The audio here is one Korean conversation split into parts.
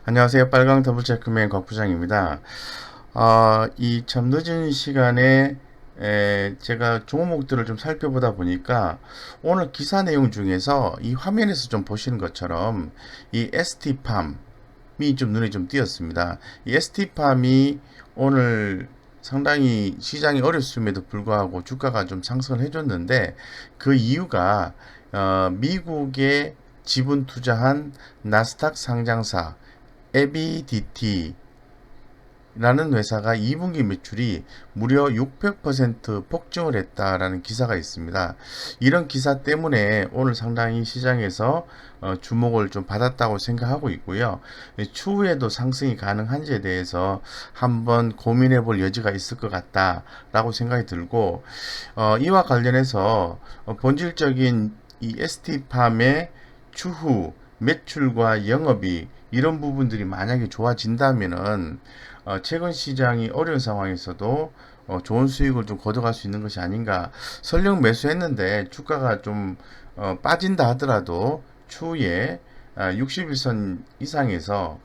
안녕하세요. 빨강 더블체크맨 곽 부장입니다. 이 참 늦은 시간에 제가 종목들을 좀 살펴보다 보니까 오늘 기사 내용 중에서 이 화면에서 좀 보시는 것처럼 이 ST팜이 좀 눈에 좀 띄었습니다. 이 ST팜이 오늘 상당히 시장이 어렵음에도 불구하고 주가가 좀 상승을 해줬는데 그 이유가 미국에 지분 투자한 나스닥 상장사 에비디티 라는 회사가 2분기 매출이 무려 600% 폭증을 했다라는 기사가 있습니다. 이런 기사 때문에 오늘 상당히 시장에서 주목을 좀 받았다고 생각하고 있고요. 추후에도 상승이 가능한지에 대해서 한번 고민해 볼 여지가 있을 것 같다라고 생각이 들고, 이와 관련해서 본질적인 이 ST팜의 추후 매출과 영업이 이런 부분들이 만약에 좋아진다면은 최근 시장이 어려운 상황에서도 좋은 수익을 좀 거둬갈 수 있는 것이 아닌가. 설령 매수했는데 주가가 좀 빠진다 하더라도 추후에 60일선 이상에서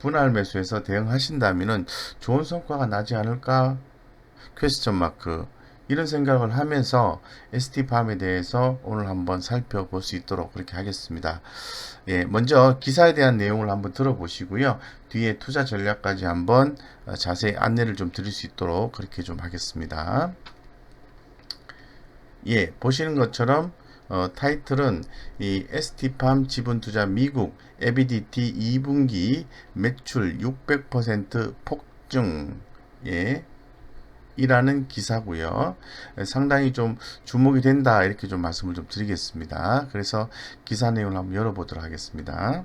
분할 매수해서 대응하신다면은 좋은 성과가 나지 않을까? 퀘스천 마크. 이런 생각을 하면서 ST팜에 대해서 오늘 한번 살펴볼 수 있도록 그렇게 하겠습니다. 예, 먼저 기사에 대한 내용을 한번 들어보시고요. 뒤에 투자 전략까지 한번 자세히 안내를 좀 드릴 수 있도록 그렇게 좀 하겠습니다. 예, 보시는 것처럼 타이틀은 이 ST팜 지분투자 미국 에비디티 2분기 매출 600% 폭증. 예, 이라는 기사고요. 상당히 좀 주목이 된다 이렇게 좀 말씀을 좀 드리겠습니다. 그래서 기사 내용을 한번 열어보도록 하겠습니다.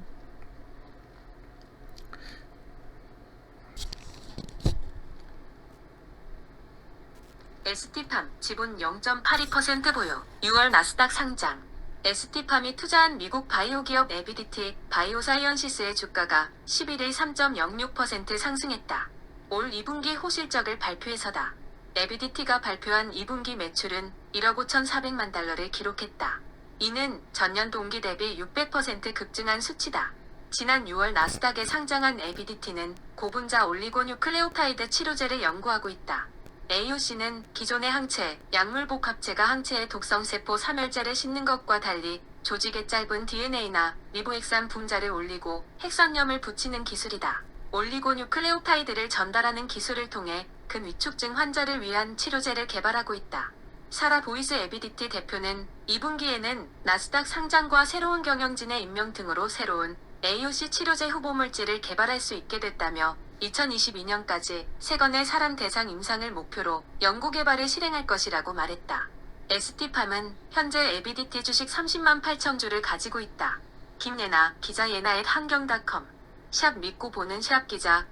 ST팜 지분 0.82% 보유. 6월 나스닥 상장. ST팜이 투자한 미국 바이오 기업 에비디티 바이오사이언시스의 주가가 11일 3.06% 상승했다. 올 2분기 호실적을 발표해서다. 에비디티가 발표한 2분기 매출은 1억 5,400만 달러를 기록했다. 이는 전년 동기 대비 600% 급증한 수치다. 지난 6월 나스닥에 상장한 에비디티는 고분자 올리고뉴클레오타이드 치료제를 연구하고 있다. AUC는 기존의 항체, 약물복합체가 항체의 독성세포 사멸제를 싣는 것과 달리 조직의 짧은 DNA나 리보엑산 분자를 올리고 핵선염을 붙이는 기술이다. 올리고뉴클레오타이드를 전달하는 기술을 통해 근위축증 환자를 위한 치료제를 개발하고 있다. 사라 보이스 에비디티 대표는 2분기에는 나스닥 상장과 새로운 경영진의 임명 등으로 새로운 AUC 치료제 후보물질을 개발할 수 있게 됐다며 2022년까지 3건의 사람 대상 임상을 목표로 연구개발을 실행할 것이라고 말했다. ST팜은 현재 에비디티 주식 30만 8천 주를 가지고 있다. 김예나 기자 예나 한경.com 샵 믿고 보는 샵 기자.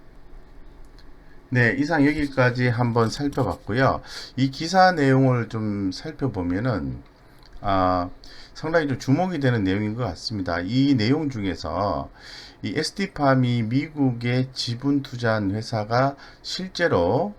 네, 이상 여기까지 한번 살펴봤고요. 이 기사 내용을 좀 살펴보면은 상당히 좀 주목이 되는 내용인 것 같습니다. 이 내용 중에서 이 ST팜이 미국에 지분 투자한 회사가 실제로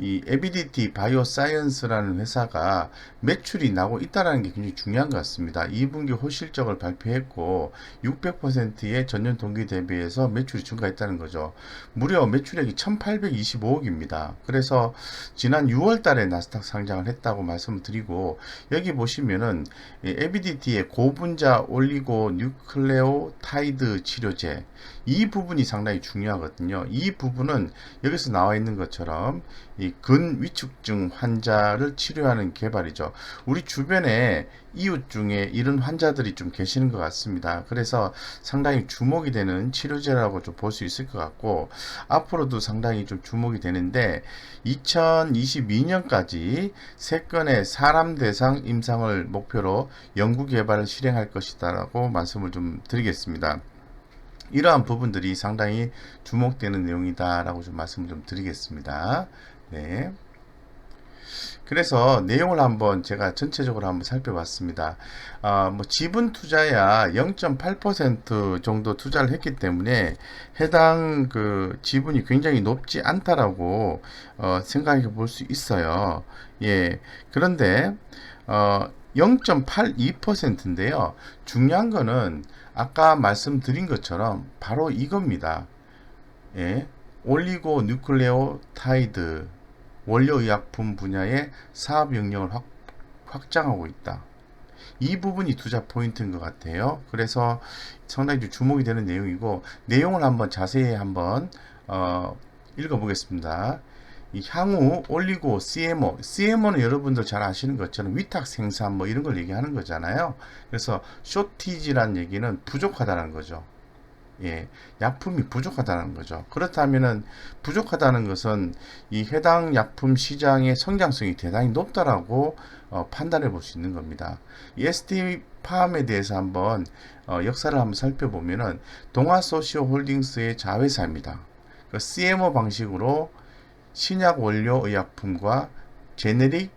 이 에비디티 바이오사이언스라는 회사가 매출이 나고 있다는 게 굉장히 중요한 것 같습니다. 2분기 호실적을 발표했고 600%의 전년 동기 대비해서 매출이 증가했다는 거죠. 무려 매출액이 1825억입니다. 그래서 지난 6월 달에 나스닥 상장을 했다고 말씀을 드리고, 여기 보시면은 에비디티의 고분자 올리고 뉴클레오타이드 치료제, 이 부분이 상당히 중요하거든요. 이 부분은 여기서 나와 있는 것처럼 이 근위축증 환자를 치료하는 개발이죠. 우리 주변에 이웃 중에 이런 환자들이 좀 계시는 것 같습니다. 그래서 상당히 주목이 되는 치료제라고 좀 볼 수 있을 것 같고, 앞으로도 상당히 좀 주목이 되는데 2022년까지 3건의 사람 대상 임상을 목표로 연구 개발을 실행할 것이다라고 말씀을 좀 드리겠습니다. 이러한 부분들이 상당히 주목되는 내용이다라고 좀 말씀을 좀 드리겠습니다. 네. 그래서 내용을 한번 제가 전체적으로 한번 살펴봤습니다. 뭐 지분 투자야 0.8% 정도 투자를 했기 때문에 해당 그 지분이 굉장히 높지 않다라고 생각해 볼 수 있어요. 예. 그런데 0.82%인데요. 중요한 거는 아까 말씀드린 것처럼 바로 이겁니다. 예, 올리고 뉴클레오타이드 원료의약품 분야의 사업 영역을 확장하고 있다. 이 부분이 투자 포인트인 것 같아요. 그래서 상당히 주목이 되는 내용이고, 내용을 한번 자세히 한번 읽어보겠습니다. 이 향후 올리고 CMO는 여러분들 잘 아시는 것처럼 위탁 생산 뭐 이런 걸 얘기하는 거잖아요. 그래서 쇼티지란 얘기는 부족하다는 거죠. 예, 약품이 부족하다는 거죠. 그렇다면은 부족하다는 것은 이 해당 약품 시장의 성장성이 대단히 높다라고 판단해 볼 수 있는 겁니다. 이 ST팜에 대해서 한번 역사를 한번 살펴보면은 동아소시오홀딩스의 자회사입니다. 그 CMO 방식으로 신약 원료 의약품과 제네릭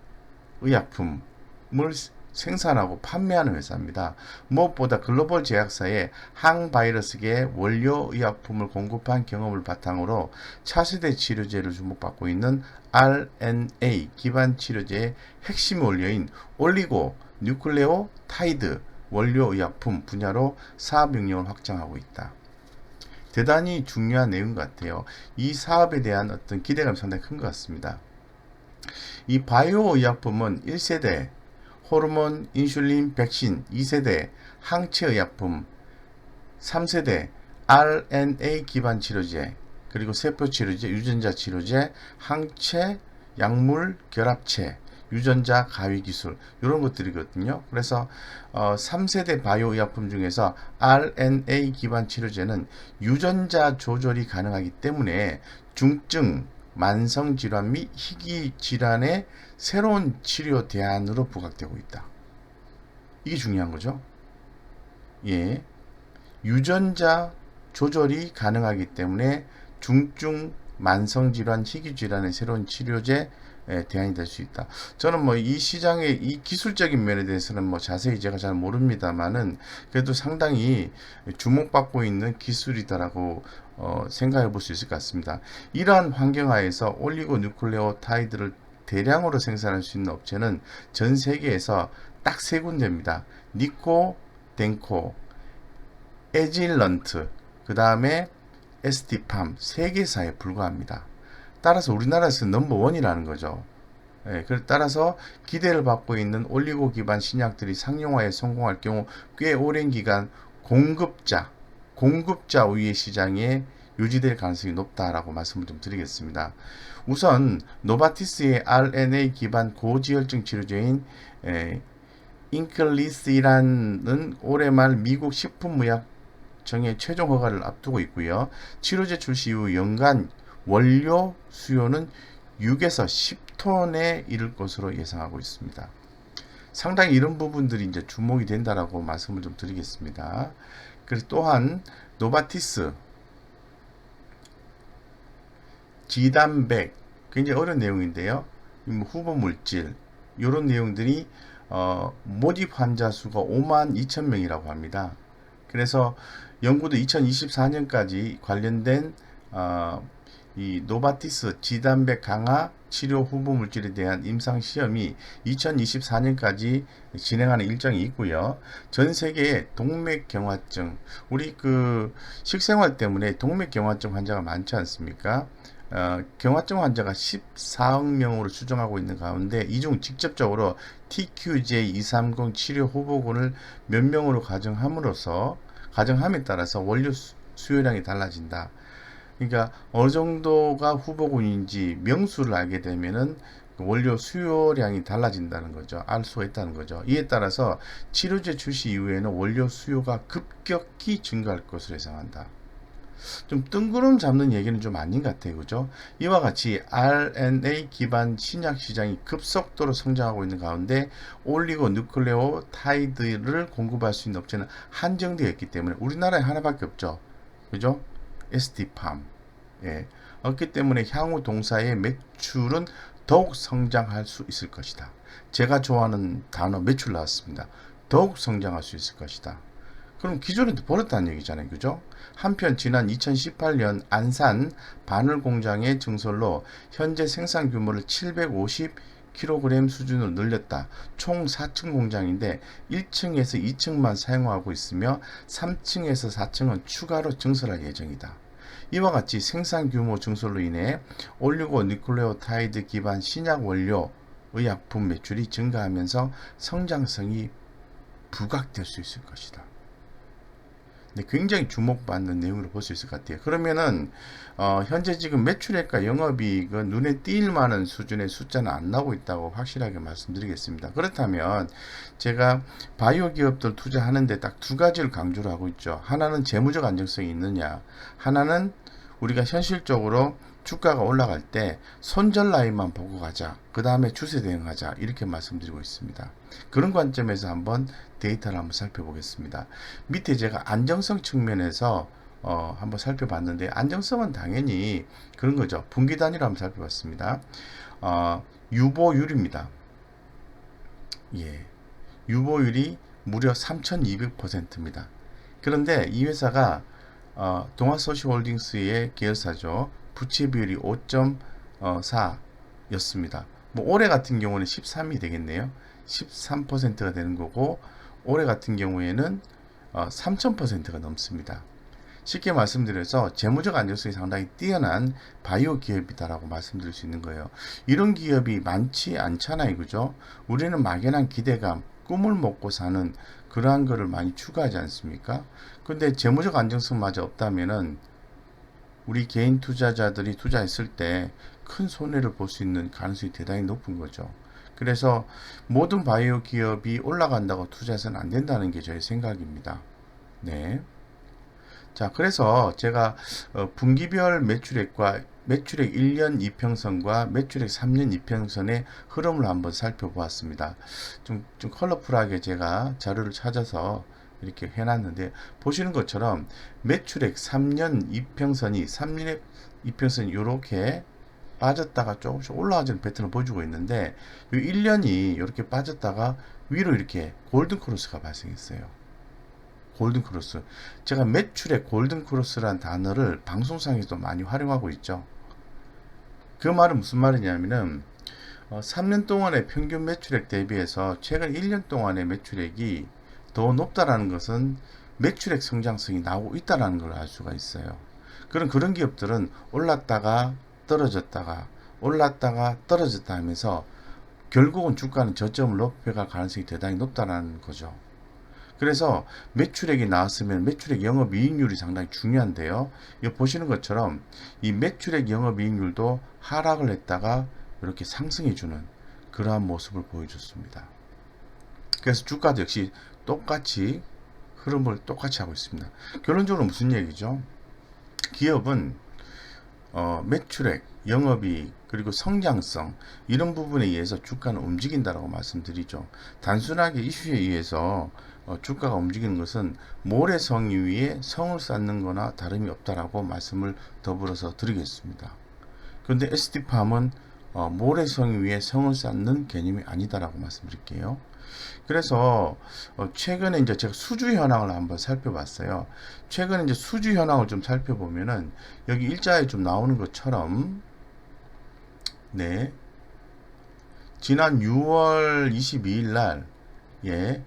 의약품을 생산하고 판매하는 회사입니다. 무엇보다 글로벌 제약사에 항바이러스계 원료 의약품을 공급한 경험을 바탕으로 차세대 치료제를 주목받고 있는 RNA 기반 치료제의 핵심 원료인 올리고 뉴클레오타이드 원료 의약품 분야로 사업 영역을 확장하고 있다. 대단히 중요한 내용 같아요. 이 사업에 대한 어떤 기대감이 상당히 큰 것 같습니다. 이 바이오 의약품은 1세대 호르몬, 인슐린, 백신, 2세대 항체 의약품, 3세대 RNA 기반 치료제, 그리고 세포 치료제, 유전자 치료제, 항체, 약물, 결합체, 유전자 가위 기술 이런 것들이거든요. 그래서 3세대 바이오 의약품 중에서 RNA 기반 치료제는 유전자 조절이 가능하기 때문에 중증, 만성질환 및 희귀질환의 새로운 치료 대안으로 부각되고 있다. 이게 중요한 거죠. 예, 유전자 조절이 가능하기 때문에 중증, 만성질환, 희귀질환의 새로운 치료제 대안이 될 수 있다. 저는 뭐 이 시장의 이 기술적인 면에 대해서는 뭐 자세히 제가 잘 모릅니다만은 그래도 상당히 주목받고 있는 기술이다라고 생각해 볼 수 있을 것 같습니다. 이러한 환경하에서 올리고 뉴클레오타이드를 대량으로 생산할 수 있는 업체는 전 세계에서 딱 세 군데입니다. 니코, 덴코, 에질런트, 그 다음에 ST팜 세 개사에 불과합니다. 따라서 우리나라에서 넘버원이라는 거죠. 예, 따라서 기대를 받고 있는 올리고 기반 신약들이 상용화에 성공할 경우 꽤 오랜 기간 공급자 우위의 시장에 유지될 가능성이 높다라고 말씀을 좀 드리겠습니다. 우선 노바티스의 RNA 기반 고지혈증 치료제인 인클리스라는 올해 말 미국 식품의약청의 최종 허가를 앞두고 있고요. 치료제 출시 이후 연간 원료 수요는 6에서 10톤에 이를 것으로 예상하고 있습니다. 상당히 이런 부분들이 이제 주목이 된다라고 말씀을 좀 드리겠습니다. 그래서 또한 노바티스 지단백 굉장히 어려운 내용인데요. 후보 물질 이런 내용들이 모집 환자 수가 52,000명이라고 합니다. 그래서 연구도 2024년까지 관련된 이 노바티스 지단백 강화 치료 후보 물질에 대한 임상 시험이 2024년까지 진행하는 일정이 있고요. 전 세계에 동맥경화증, 우리 그 식생활 때문에 동맥경화증 환자가 많지 않습니까? 경화증 환자가 14억 명으로 추정하고 있는 가운데 이 중 직접적으로 TQJ230 치료 후보군을 몇 명으로 가정함에 따라서 원료 수요량이 달라진다. 그러니까 어느 정도가 후보군인지 명수를 알게 되면은 원료 수요량이 달라진다는 거죠. 알 수가 있다는 거죠. 이에 따라서 치료제 출시 이후에는 원료 수요가 급격히 증가할 것으로 예상한다. 좀 뜬구름 잡는 얘기는 좀 아닌 것 같아요. 그죠? 이와 같이 RNA 기반 신약 시장이 급속도로 성장하고 있는 가운데 올리고 뉴클레오타이드를 공급할 수 있는 업체는 한정되어 있기 때문에 우리나라에 하나밖에 없죠. 그죠? ST팜. 예. 없기 때문에 향후 동사의 매출은 더욱 성장할 수 있을 것이다. 제가 좋아하는 단어 매출 나왔습니다. 더욱 성장할 수 있을 것이다. 그럼 기존에도 벌었다는 얘기잖아요. 그죠? 한편 지난 2018년 안산 바늘 공장의 증설로 현재 생산 규모를 750 kg 수준으로 늘렸다. 총 4층 공장인데 1층에서 2층만 사용하고 있으며 3층에서 4층은 추가로 증설할 예정이다. 이와 같이 생산 규모 증설로 인해 올리고뉴클레오타이드 기반 신약 원료 의약품 매출이 증가하면서 성장성이 부각될 수 있을 것이다. 굉장히 주목받는 내용으로 볼 수 있을 것 같아요. 그러면은 현재 지금 매출액과 영업이익은 눈에 띌 만한 수준의 숫자는 안 나오고 있다고 확실하게 말씀드리겠습니다. 그렇다면 제가 바이오 기업들 투자하는데 딱 두 가지를 강조를 하고 있죠. 하나는 재무적 안정성이 있느냐, 하나는 우리가 현실적으로 주가가 올라갈 때 손절 라인만 보고 가자, 그 다음에 추세 대응하자, 이렇게 말씀드리고 있습니다. 그런 관점에서 한번 데이터를 한번 살펴보겠습니다. 밑에 제가 안정성 측면에서 한번 살펴봤는데, 안정성은 당연히 그런 거죠. 분기 단위로 한번 살펴봤습니다. 유보율입니다. 예, 유보율이 무려 3200%입니다. 그런데 이 회사가 동아소시홀딩스의 계열사죠. 부채 비율이 5.4 였습니다. 올해 같은 경우는 13이 되겠네요. 13%가 되는 거고, 올해 같은 경우에는 3000%가 넘습니다. 쉽게 말씀드려서 재무적 안정성이 상당히 뛰어난 바이오 기업이다라고 말씀드릴 수 있는 거예요. 이런 기업이 많지 않잖아요, 그죠? 우리는 막연한 기대감, 꿈을 먹고 사는 그러한 거를 많이 추구하지 않습니까? 근데 재무적 안정성마저 없다면은 우리 개인 투자자들이 투자했을 때 큰 손해를 볼 수 있는 가능성이 대단히 높은 거죠. 그래서 모든 바이오 기업이 올라간다고 투자해서는 안 된다는 게 저의 생각입니다. 네. 자, 그래서 제가 분기별 매출액과 매출액 1년 이평선과 매출액 3년 이평선의 흐름을 한번 살펴보았습니다. 좀 컬러풀하게 제가 자료를 찾아서 이렇게 해놨는데, 보시는 것처럼 매출액 3년 이평선이 이렇게 빠졌다가 조금씩 올라가는 패턴을 보여주고 있는데, 이 1년이 이렇게 빠졌다가 위로 이렇게 골든 크로스가 발생했어요. 골든 크로스. 제가 매출액 골든 크로스란 단어를 방송상에서도 많이 활용하고 있죠. 그 말은 무슨 말이냐면은 3년 동안의 평균 매출액 대비해서 최근 1년 동안의 매출액이 더 높다라는 것은 매출액 성장성이 나오고 있다라는 걸 알 수가 있어요. 그런 기업들은 올랐다가 떨어졌다가 올랐다가 떨어졌다 하면서 결국은 주가는 저점을 높여갈 가능성이 대단히 높다는 거죠. 그래서 매출액이 나왔으면 매출액 영업이익률이 상당히 중요한데요. 이거 보시는 것처럼 이 매출액 영업이익률도 하락을 했다가 이렇게 상승해주는 그러한 모습을 보여줬습니다. 그래서 주가도 역시 똑같이 흐름을 똑같이 하고 있습니다. 결론적으로 무슨 얘기죠? 기업은 매출액, 영업이익, 그리고 성장성, 이런 부분에 의해서 주가는 움직인다라고 말씀드리죠. 단순하게 이슈에 의해서 주가가 움직이는 것은 모래성 위에 성을 쌓는 거나 다름이 없다라고 말씀을 더불어서 드리겠습니다. 그런데 ST팜은 모래성 위에 성을 쌓는 개념이 아니다라고 말씀드릴게요. 그래서 최근에 이제 제가 수주 현황을 한번 살펴봤어요. 최근에 이제 수주 현황을 좀 살펴보면은 여기 일자에 좀 나오는 것처럼, 네, 지난 6월 22일 날, 예,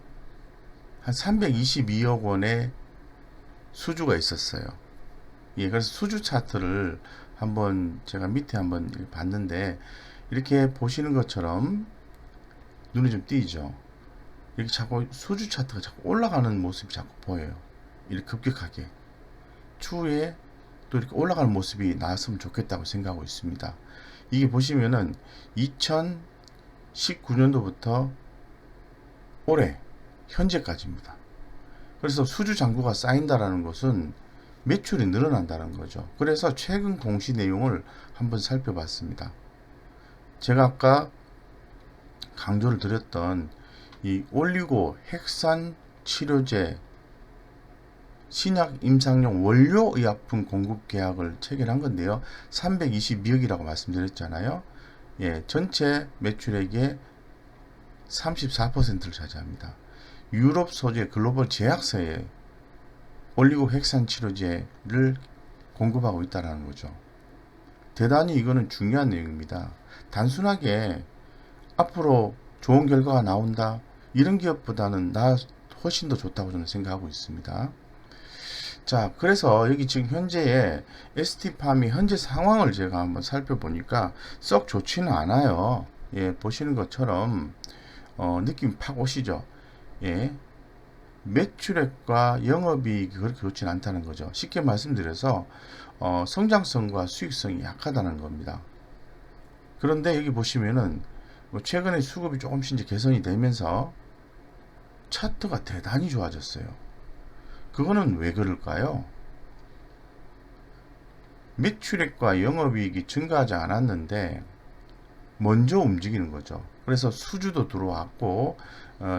한 322억 원의 수주가 있었어요. 예, 그래서 수주 차트를 한번 제가 밑에 한번 봤는데, 이렇게 보시는 것처럼 눈에 좀 띄죠. 이렇게 자꾸 수주 차트가 자꾸 올라가는 모습이 자꾸 보여요. 이렇게 급격하게. 추후에 또 이렇게 올라가는 모습이 나왔으면 좋겠다고 생각하고 있습니다. 이게 보시면은 2019년도부터 올해 현재까지입니다. 그래서 수주 잔고가 쌓인다라는 것은 매출이 늘어난다는 거죠. 그래서 최근 공시 내용을 한번 살펴봤습니다. 제가 아까 강조를 드렸던 이 올리고 핵산 치료제 신약 임상용 원료 의약품 공급 계약을 체결한 건데요. 322억이라고 말씀드렸잖아요. 예, 전체 매출액의 34%를 차지합니다. 유럽 소재 글로벌 제약사에 올리고 핵산 치료제를 공급하고 있다는 거죠. 대단히 이거는 중요한 내용입니다. 단순하게 앞으로 좋은 결과가 나온다. 이런 기업보다는 나 훨씬 더 좋다고 저는 생각하고 있습니다. 자, 그래서 여기 지금 현재의 ST팜이 현재 상황을 제가 한번 살펴보니까 썩 좋지는 않아요. 예, 보시는 것처럼 느낌이 팍 오시죠. 예, 매출액과 영업이익이 그렇게 좋지는 않다는 거죠. 쉽게 말씀드려서 성장성과 수익성이 약하다는 겁니다. 그런데 여기 보시면은 최근에 수급이 조금씩 이제 개선이 되면서 차트가 대단히 좋아졌어요. 그거는 왜 그럴까요? 매출액과 영업이익이 증가하지 않았는데 먼저 움직이는 거죠. 그래서 수주도 들어왔고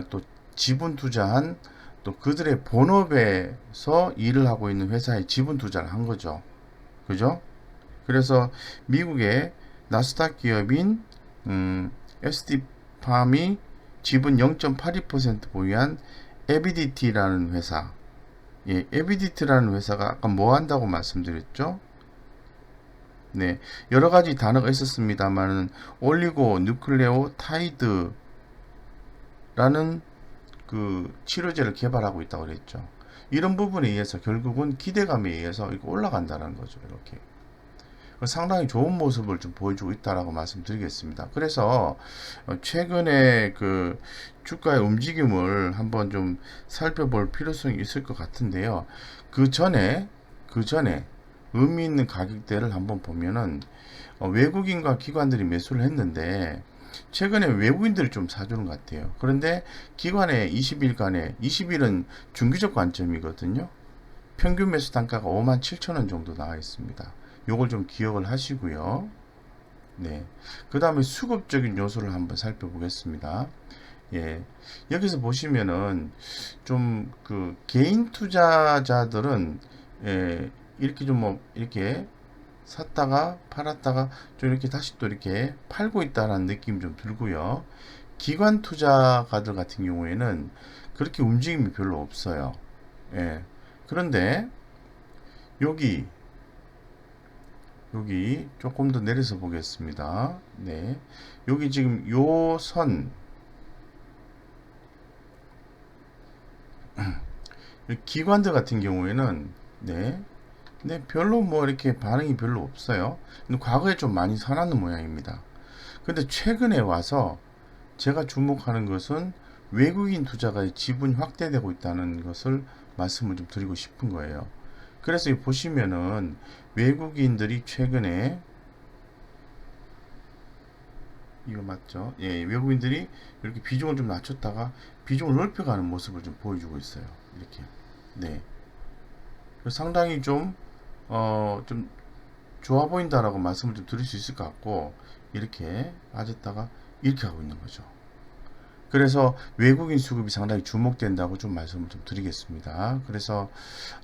또 지분 투자한 또 그들의 본업에서 일을 하고 있는 회사에 지분 투자를 한 거죠. 그죠? 그래서 미국의 나스닥 기업인 ST팜이 지분 0.82% 보유한 에비디티라는 회사. 예, 에비디티라는 회사가 아까 뭐 한다고 말씀드렸죠? 네, 여러 가지 단어가 있었습니다만은 올리고 누클레오 타이드라는 그 치료제를 개발하고 있다고 그랬죠. 이런 부분에 의해서 결국은 기대감에 의해서 이거 올라간다는 거죠. 이렇게 상당히 좋은 모습을 좀 보여주고 있다라고 말씀드리겠습니다. 그래서 최근에 그 주가의 움직임을 한번 좀 살펴볼 필요성이 있을 것 같은데요. 그 전에 의미 있는 가격대를 한번 보면은 외국인과 기관들이 매수를 했는데 최근에 외국인들이 좀 사주는 것 같아요. 그런데 기관의 20일간의 20일은 중기적 관점이거든요. 평균 매수 단가가 57,000원 정도 나와 있습니다. 요걸 좀 기억을 하시고요. 네. 그 다음에 수급적인 요소를 한번 살펴보겠습니다. 예. 여기서 보시면은 좀 그 개인 투자자들은 예, 이렇게 좀 뭐 이렇게 샀다가 팔았다가 좀 이렇게 다시 또 이렇게 팔고 있다는 느낌이 좀 들고요. 기관 투자가들 같은 경우에는 그렇게 움직임이 별로 없어요. 예. 그런데 여기 조금 더 내려서 보겠습니다. 네. 여기 지금 요 선, 기관들 같은 경우에는, 네. 근데 별로 뭐 이렇게 반응이 별로 없어요. 근데 과거에 좀 많이 사놨는 모양입니다. 근데 최근에 와서 제가 주목하는 것은 외국인 투자가 지분이 확대되고 있다는 것을 말씀을 좀 드리고 싶은 거예요. 그래서 보시면은 외국인들이 최근에 이거 맞죠? 예, 외국인들이 이렇게 비중을 좀 낮췄다가 비중을 넓혀가는 모습을 좀 보여주고 있어요. 이렇게. 네. 상당히 좀 좋아 보인다라고 말씀을 좀 드릴 수 있을 것 같고, 이렇게 빠졌다가 이렇게 하고 있는 거죠. 그래서 외국인 수급이 상당히 주목된다고 좀 말씀을 좀 드리겠습니다. 그래서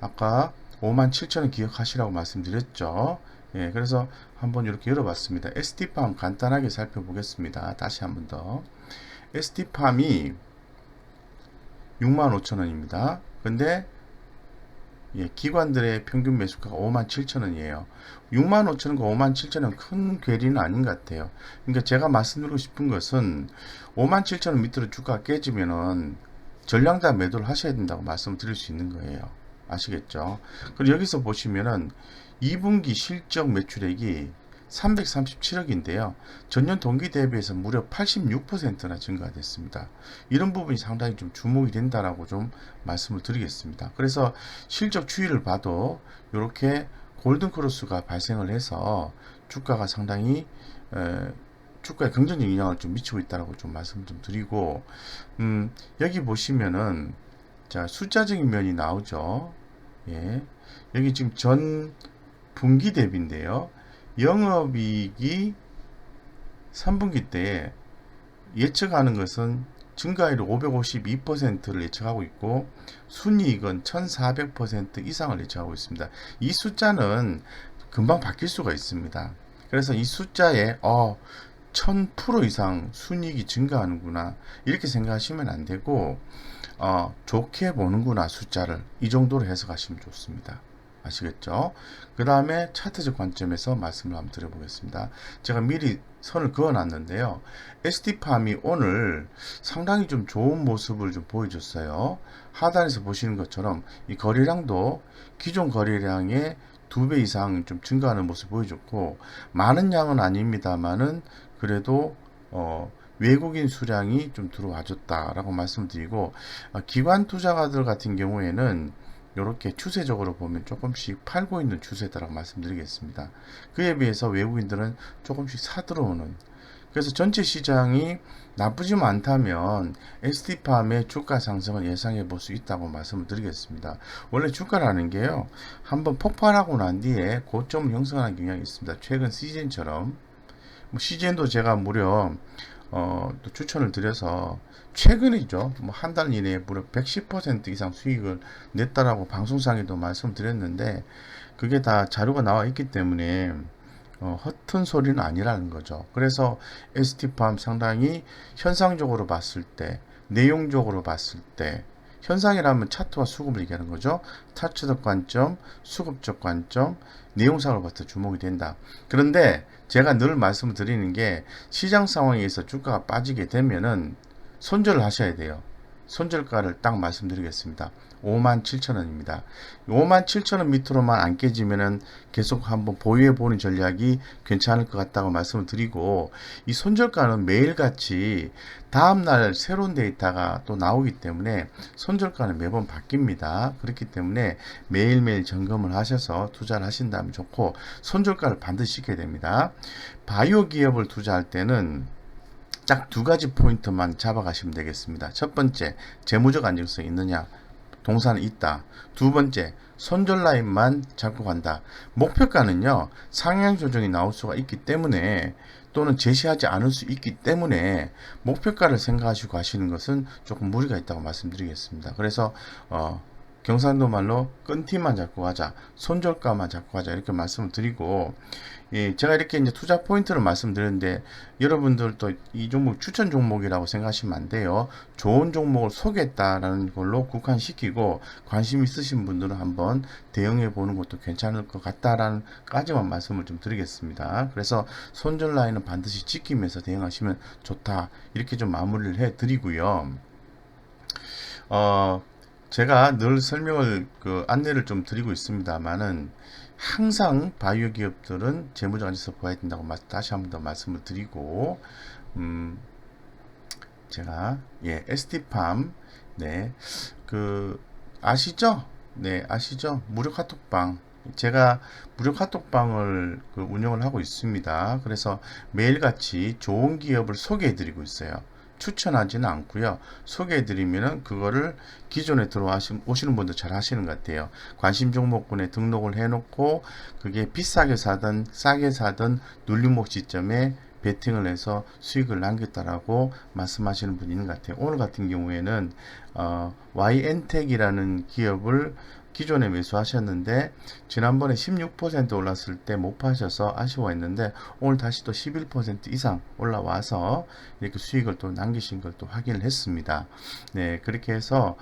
아까 57,000원 기억하시라고 말씀드렸죠. 예, 그래서 한번 이렇게 열어봤습니다. ST팜 간단하게 살펴보겠습니다. 다시 한번 더. ST팜이 65,000원입니다. 근데 예, 기관들의 평균 매수가가 57,000원이에요. 65,000원과 57,000원 큰 괴리는 아닌 것 같아요. 그러니까 제가 말씀드리고 싶은 것은 57,000원 밑으로 주가가 깨지면은 전량다 매도를 하셔야 된다고 말씀드릴 수 있는 거예요. 아시겠죠? 그리고 여기서 보시면은 2분기 실적 매출액이 337억인데요. 전년 동기 대비해서 무려 86%나 증가됐습니다. 이런 부분이 상당히 좀 주목이 된다라고 좀 말씀을 드리겠습니다. 그래서 실적 추이를 봐도 이렇게 골든 크로스가 발생을 해서 주가가 상당히 주가에 긍정적인 영향을 좀 미치고 있다라고 좀 말씀을 좀 드리고 여기 보시면은 자 숫자적인 면이 나오죠. 예. 여기 지금 전 분기 대비인데요. 영업이익이 3분기 때 예측하는 것은 증가율 552%를 예측하고 있고 순이익은 1400% 이상을 예측하고 있습니다. 이 숫자는 금방 바뀔 수가 있습니다. 그래서 이 숫자에 1000% 이상 순이익이 증가하는구나 이렇게 생각하시면 안 되고 좋게 보는구나 숫자를 이 정도로 해석하시면 좋습니다. 아시겠죠? 그 다음에 차트적 관점에서 말씀을 한번 드려보겠습니다. 제가 미리 선을 그어 놨는데요. ST팜이 오늘 상당히 좀 좋은 모습을 좀 보여줬어요. 하단에서 보시는 것처럼 이 거래량도 기존 거래량의 2배 이상 좀 증가하는 모습 보여줬고, 많은 양은 아닙니다만은 그래도 외국인 수량이 좀 들어와 줬다라고 말씀드리고, 기관 투자가들 같은 경우에는 이렇게 추세적으로 보면 조금씩 팔고 있는 추세다라고 말씀드리겠습니다. 그에 비해서 외국인들은 조금씩 사 들어오는, 그래서 전체 시장이 나쁘지만 않다면 ST팜의 주가 상승을 예상해 볼 수 있다고 말씀을 드리겠습니다. 원래 주가라는 게요, 한번 폭발하고 난 뒤에 고점을 형성하는 경향이 있습니다. 최근 CGN처럼, CGN도 제가 무려 또 추천을 드려서 최근이죠. 한 달 이내에 무려 110% 이상 수익을 냈다라고 방송상에도 말씀드렸는데, 그게 다 자료가 나와 있기 때문에 허튼 소리는 아니라는 거죠. 그래서 ST팜 상당히 현상적으로 봤을 때, 내용적으로 봤을 때, 현상이라면 차트와 수급을 얘기하는 거죠. 차트적 관점, 수급적 관점, 내용상으로 봤을 때 주목이 된다. 그런데 제가 늘 말씀을 드리는 게, 시장 상황에서 주가가 빠지게 되면은 손절을 하셔야 돼요. 손절가를 딱 말씀드리겠습니다. 57,000원입니다. 57,000원 밑으로만 안 깨지면은 계속 한번 보유해 보는 전략이 괜찮을 것 같다고 말씀을 드리고, 이 손절가는 매일같이 다음날 새로운 데이터가 또 나오기 때문에 손절가는 매번 바뀝니다. 그렇기 때문에 매일매일 점검을 하셔서 투자를 하신다면 좋고, 손절가를 반드시 지켜야 됩니다. 바이오 기업을 투자할 때는 딱 2가지 포인트만 잡아가시면 되겠습니다. 첫 번째, 재무적 안정성이 있느냐, 동사는 있다. 두 번째, 손절 라인만 잡고 간다. 목표가는요, 상향 조정이 나올 수가 있기 때문에, 또는 제시하지 않을 수 있기 때문에 목표가를 생각하시고 하시는 것은 조금 무리가 있다고 말씀드리겠습니다. 그래서 경상도 말로 끈티만 잡고 가자, 손절가만 잡고 가자, 이렇게 말씀을 드리고, 제가 이렇게 이제 투자 포인트를 말씀드렸는데, 여러분들도 이 종목 추천 종목이라고 생각하시면 안 돼요. 좋은 종목을 소개했다라는 걸로 국한시키고, 관심 있으신 분들은 한번 대응해 보는 것도 괜찮을 것 같다라는 까지만 말씀을 좀 드리겠습니다. 그래서 손절 라인은 반드시 지키면서 대응하시면 좋다, 이렇게 좀 마무리를 해 드리고요. 제가 늘 설명을 안내를 좀 드리고 있습니다만은, 항상 바이오 기업들은 재무적 안정성 보아야 된다고 다시 한번 더 말씀을 드리고, 제가 ST팜, 네, 아시죠? 네, 아시죠? 무료 카톡방, 제가 무료 카톡방을 운영을 하고 있습니다. 그래서 매일같이 좋은 기업을 소개해 드리고 있어요. 추천하지는 않고요. 소개해드리면은 그거를 기존에 오시는 분들 잘 하시는 것 같아요. 관심 종목군에 등록을 해놓고, 그게 비싸게 사든 싸게 사든 눌림목 시점에 베팅을 해서 수익을 남겼다라고 말씀하시는 분이 있는 것 같아요. 오늘 같은 경우에는 YN텍이라는 기업을 기존에 매수하셨는데, 지난번에 16% 올랐을 때 못 파셔서 아쉬워했는데, 오늘 다시 또 11% 이상 올라와서 이렇게 수익을 또 남기신 걸 또 확인을 했습니다. 네, 그렇게 해서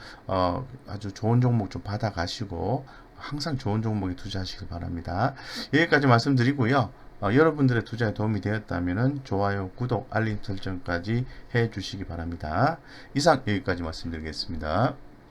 아주 좋은 종목 좀 받아 가시고, 항상 좋은 종목에 투자하시길 바랍니다. 여기까지 말씀드리고요. 여러분들의 투자에 도움이 되었다면 좋아요, 구독, 알림 설정까지 해 주시기 바랍니다. 이상 여기까지 말씀드리겠습니다.